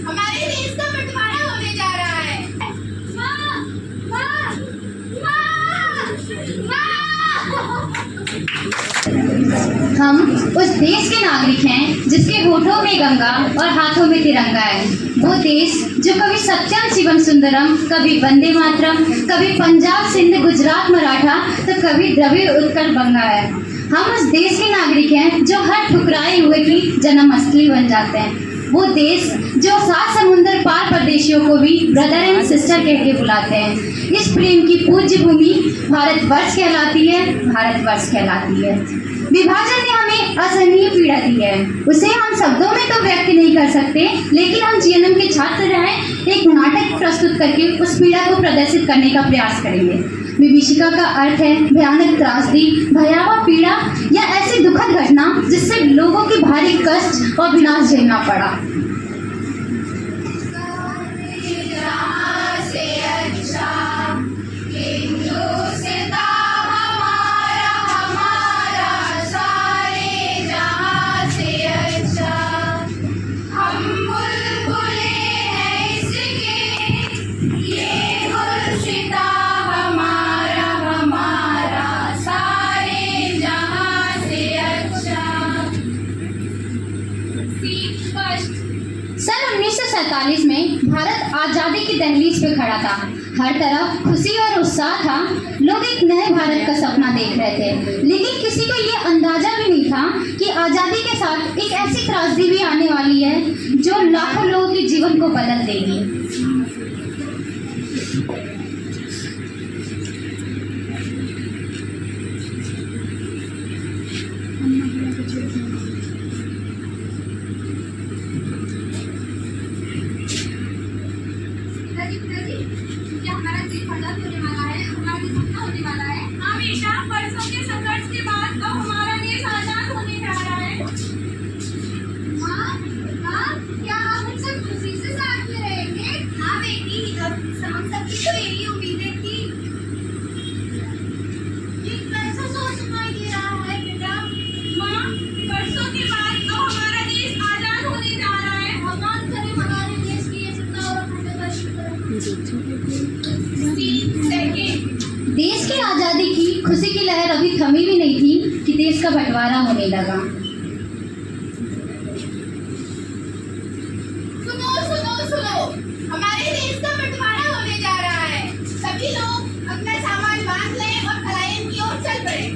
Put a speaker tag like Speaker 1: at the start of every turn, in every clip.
Speaker 1: हमारे देश का बंटवारा होने जा रहा है। माँ, माँ, माँ,
Speaker 2: हम उस देश के नागरिक हैं जिसके होठों में गंगा और हाथों में तिरंगा है। वो देश जो कभी सत्यम शिवम सुंदरम, कभी वंदे मातरम, कभी पंजाब सिंध गुजरात मराठा, तो कभी द्रविड़ उत्कल गंगा है। हम उस देश के नागरिक हैं जो हर ठुकराए हुए की जन्मस्थली बन जाते हैं। वो देश जो 7 समुंदर पार परदेशियों को भी ब्रदर एंड सिस्टर कह के बुलाते हैं। इस प्रेम की पूज्य भूमि भारतवर्ष कहलाती है, भारतवर्ष कहलाती है। विभाजन ने हमें असहनीय पीड़ा दी है, उसे हम शब्दों में तो व्यक्त नहीं कर सकते, लेकिन हम जीएनएम के छात्र रहे एक नाटक प्रस्तुत करके उस पीड़ा को प्रदर्शित करने का प्रयास करेंगे। विभीषिका का अर्थ है भयानक त्रासदी, भयावह पीड़ा या ऐसी दुखद घटना जिससे लोगों की भारी कष्ट और विनाश झेलना पड़ा। सन 1947 में भारत आज़ादी की दहलीज पे खड़ा था। हर तरफ खुशी और उत्साह था। लोग एक नए भारत का सपना देख रहे थे, लेकिन किसी को ये अंदाजा भी नहीं था कि आज़ादी के साथ एक ऐसी त्रासदी भी आने वाली है जो लाखों लोगों के जीवन को बदल देगी।
Speaker 1: परसों के संघर्ष के बाद अब हमारा देश आजाद होने जा रहा है। माँ, क्या आप मुझसे खुशी से साथ में रहेंगे? हाँ बेटी, हम सबकी तो यही उम्मीदें थी। ये कैसा सोच सुनाई दे रहा है बेटा? माँ, परसों के बाद अब हमारा देश आजाद होने जा रहा है। भगवान करे हमारे देश की ये सत्ता और अखंडता
Speaker 2: देश की आज़ादी की खुशी की लहर अभी थमी भी नहीं थी कि देश का बंटवारा होने लगा।
Speaker 1: सुनो, हमारे देश का बंटवारा होने जा रहा है। सभी लोग अपना सामान बांध लें और पलायन की ओर चल पड़े।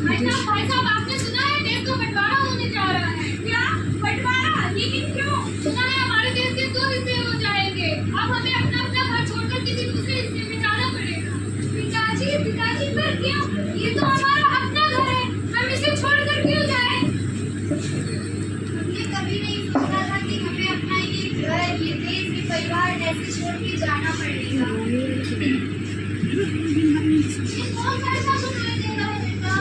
Speaker 1: भाई साहब, आपने सुना है देश का बंटवारा होने जा रहा है? क्या बंटवारा? लेकिन क्यों? सुना है हमारे देश के 2 हिस्से हो जाएंगे। अब हमें अपना घर छोड़कर किसी दूसरे हिस्से में जाना पड़ेगा। पिताजी पर क्यों? ये तो हमारा अपना घर है, हम इसे छोड़कर क्यों जाएं? हमने कभी नहीं सोचा था कि हमें अपना ये घर, ये देश, ये परिवार ऐसे छोड़ के जाना पड़ेगा। ये कौन सा ऐसा सुनाई दे रहा है बेटा?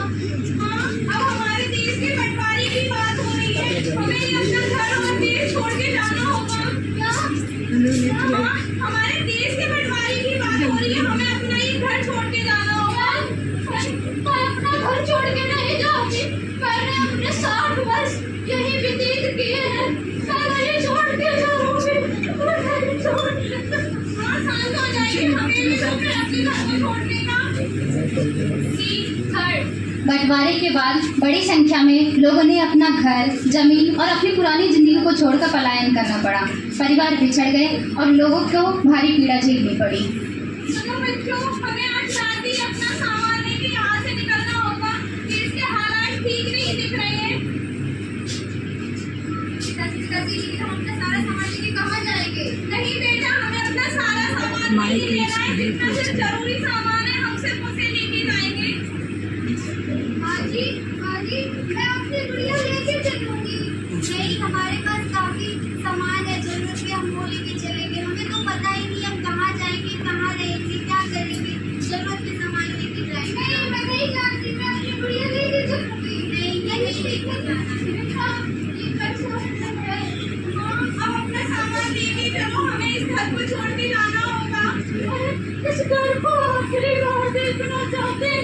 Speaker 1: हाँ, अब हमारे देश के बंटवारे की बात हो रही है। हमें अपना घर और देश छोड़ के जाना होगा। क्या? हाँ, हमारे देश के बंटवारे की बात हो रही है। हमें अपना ही घर छोड़ के जाना होगा। अपना घर छोड़ के नहीं जाओगे? मैंने अपने 60 वर्ष यही व्यतीत किए हैं। मैं नहीं छोड़ के जाऊंगी। हाँ, शांत हो जाइए, हमें भी अपने घर को छोड़ने का।
Speaker 2: बंटवारे के बाद बड़ी संख्या में लोगों ने अपना घर, जमीन और अपनी पुरानी जिंदगी को छोड़कर पलायन करना पड़ा। परिवार बिछड़ गए और लोगों को भारी पीड़ा झेलनी पड़ी।
Speaker 1: सुनो बच्चों, हमें आज शादी अपना सामान लेके यहाँ से निकलना होगा। इसके हालात ठीक नहीं दिख रहे हैं। पिताजी, हम अपना सारा सामान लेके कहाँ जाएंगे? नहीं बेटा, हमें अपना सारा सामान नहीं लेना है। जितना सिर्फ जरूरी सामान है हम सिर्फ उसे लेके जाएंगे। माँ जी, मैं अपनी गुड़िया लेके चलूंगी। नहीं, हमारे पास काफी सामान है, जरूरत है, हम वो लेके चलेंगे। हमें तो पता ही नहीं हम कहाँ जाएंगे, कहाँ रहेंगे, क्या करेंगे। जरूरत के सामान लेके जाएंगे। नहीं, मैं नहीं जानती, मैं अपनी गुड़िया लेके चलूंगी। नहीं लेके जाना है। अब अपना सामान लेके चलो, हमें इस घर को छोड़ के जाना होगा। इस घर को आखिरी बार देखना चाहते हैं।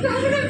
Speaker 1: चलो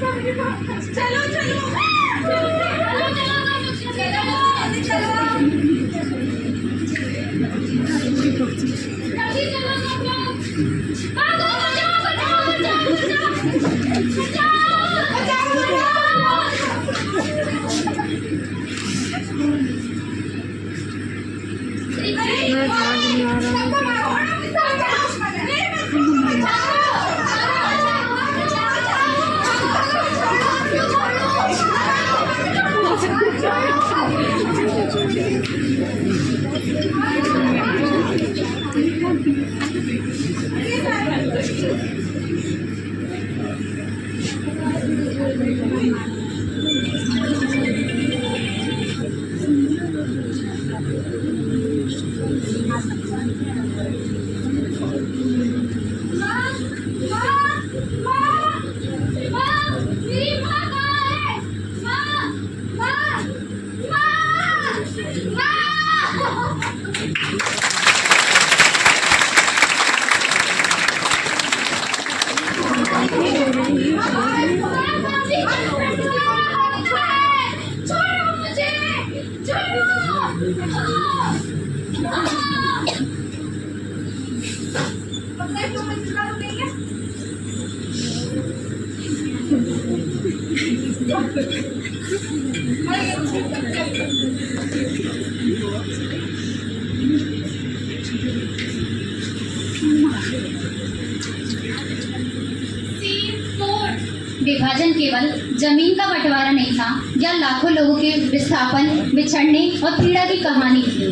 Speaker 2: विभाजन केवल जमीन का बंटवारा नहीं था, यह लाखों लोगों के विस्थापन, बिछड़ने और पीड़ा की कहानी थी।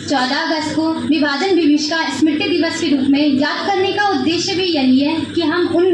Speaker 2: 14 अगस्त को विभाजन विभीषिका स्मृति दिवस के रूप में याद करने का उद्देश्य भी यही है कि हम उन